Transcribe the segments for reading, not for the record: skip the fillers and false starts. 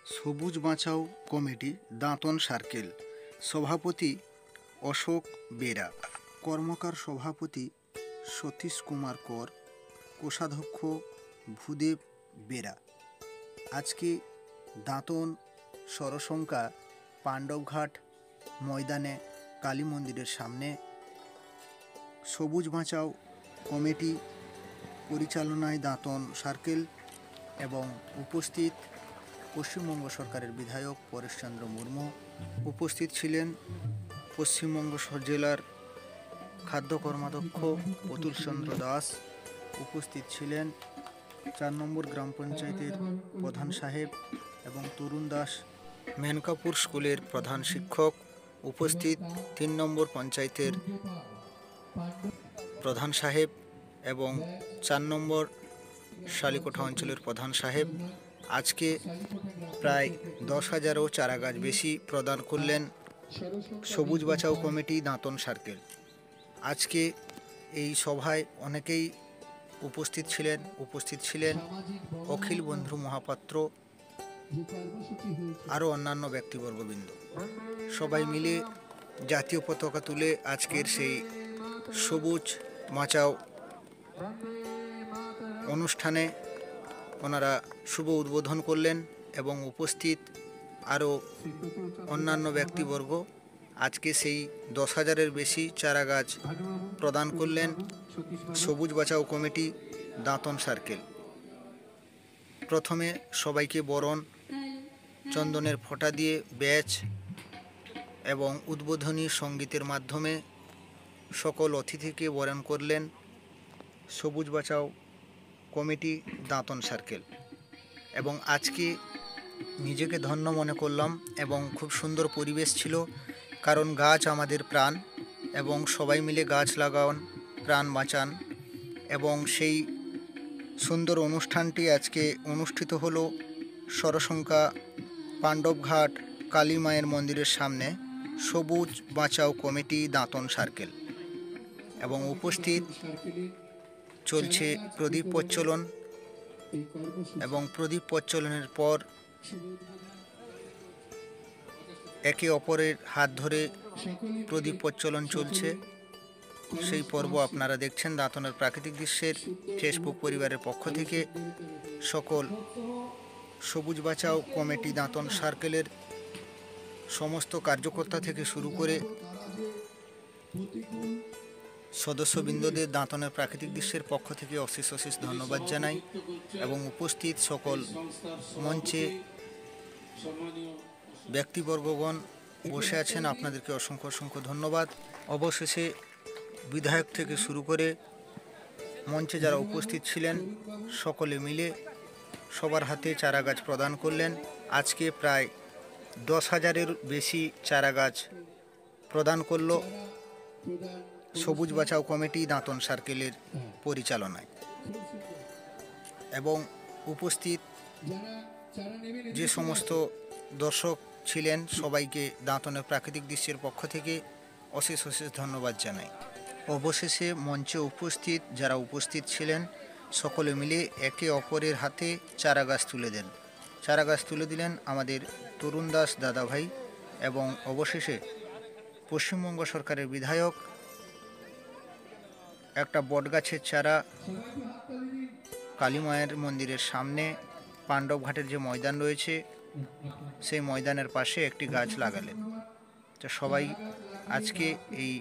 সবুজ বাঁচাও committee Dantan circle, সভাপতি অশোক বেরা, কর্মকার সভাপতি সতীশ কুমার কর, কোষাধ্যক্ষ ভূদেব বেরা। আজকে দাঁতন সরসংখ্যা পাণ্ডবঘাট ময়দানে কালী মন্দিরের সামনে সবুজ বাঁচাও কমিটি পরিচালনায় দাঁতন সার্কেল এবং উপস্থিত পশ্চিমবঙ্গ সরকারের বিধায়ক পরেশচন্দ্র মুর্মু, উপস্থিত ছিলেন পশ্চিমবঙ্গ জেলার খাদ্য কর্মাধ্যক্ষ অতুল চন্দ্র দাস, উপস্থিত ছিলেন 4 নম্বর গ্রাম পঞ্চায়েতের প্রধান সাহেব এবং তরুণ দাস, মেনকাপুর স্কুলের প্রধান শিক্ষক, উপস্থিত 3 নম্বর পঞ্চায়েতের প্রধান সাহেব এবং 4 নম্বর শালিকোঠা অঞ্চলের প্রধান সাহেব। আজকে প্রায় 10,000ও চারা গাছ বেশি প্রদান করলেন সবুজ বাঁচাও কমিটি দাঁতন সার্কেল। আজকে এই সভায় অনেকেই উপস্থিত ছিলেন অখিল বন্ধু মহাপাত্র, আরও অন্যান্য ব্যক্তিবর্গবৃন্দ। সবাই মিলে জাতীয় পতাকা তুলে আজকের সেই সবুজ বাঁচাও অনুষ্ঠানে ওনারা শুভ উদ্বোধন করলেন এবং উপস্থিত আরও অন্যান্য ব্যক্তিবর্গ আজকে সেই 10,000-এর বেশি চারা গাছ প্রদান করলেন সবুজ বাঁচাও কমিটি দাঁতন সার্কেল। প্রথমে সবাইকে বরণ, চন্দনের ফোঁটা দিয়ে ব্যাচ এবং উদ্বোধনী সঙ্গীতের মাধ্যমে সকল অতিথিকে বরণ করলেন সবুজ বাঁচাও কমিটি দাঁতন সার্কেল। এবং আজকে নিজেকে ধন্য মনে করলাম এবং খুব সুন্দর পরিবেশ ছিল, কারণ গাছ আমাদের প্রাণ এবং সবাই মিলে গাছ লাগান, প্রাণ বাঁচান। এবং সেই সুন্দর অনুষ্ঠানটি আজকে অনুষ্ঠিত হলো সরসংখ্যা পাণ্ডবঘাট কালী মায়ের মন্দিরের সামনে সবুজ বাঁচাও কমিটি দাঁতন সার্কেল। এবং উপস্থিত চলছে প্রদীপ প্রজ্বলন এবং প্রদীপ প্রজ্বলনের পর একে অপরের হাত ধরে প্রদীপ প্রজ্বলন চলছে। সেই পর্ব আপনারা দেখছেন দাঁতনের প্রাকৃতিক দৃশ্যের ফেসবুক পরিবারের পক্ষ থেকে। সকল সবুজ বাঁচাও কমিটি দাঁতন সার্কেলের সমস্ত কার্যকর্তা থেকে শুরু করে সদস্যবৃন্দদের দাঁতনের প্রাকৃতিক দৃশ্যের পক্ষ থেকে অশেষ ধন্যবাদ জানাই। এবং উপস্থিত সকল মঞ্চে ব্যক্তিবর্গগণ বসে আছেন, আপনাদেরকে অসংখ্য ধন্যবাদ। অবশেষে বিধায়ক থেকে শুরু করে মঞ্চে যারা উপস্থিত ছিলেন সকলে মিলে সবার হাতে চারা গাছ প্রদান করলেন। আজকে প্রায় 10,000-এর বেশি চারা গাছ প্রদান করল সবুজ বাঁচাও কমিটি দাঁতন সার্কেলের পরিচালনায়। এবং উপস্থিত যে সমস্ত দর্শক ছিলেন সবাইকে দাঁতনের প্রাকৃতিক দৃশ্যের পক্ষ থেকে অশেষ ধন্যবাদ জানাই। অবশেষে মঞ্চে যারা উপস্থিত ছিলেন সকলে মিলে একে অপরের হাতে চারা গাছ তুলে দিলেন আমাদের তরুণ দাস দাদাভাই। এবং অবশেষে পশ্চিমবঙ্গ সরকারের বিধায়ক একটা বটগাছের চারা কালী মায়ের মন্দিরের সামনে পাণ্ডবঘাটের যে ময়দান রয়েছে সেই ময়দানের পাশে একটি গাছ লাগালেন। তো সবাই আজকে এই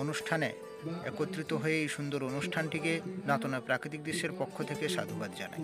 অনুষ্ঠানে একত্রিত হয়ে এই সুন্দর অনুষ্ঠানটিকে দাঁতনের প্রাকৃতিক দৃশ্যের পক্ষ থেকে সাধুবাদ জানাই।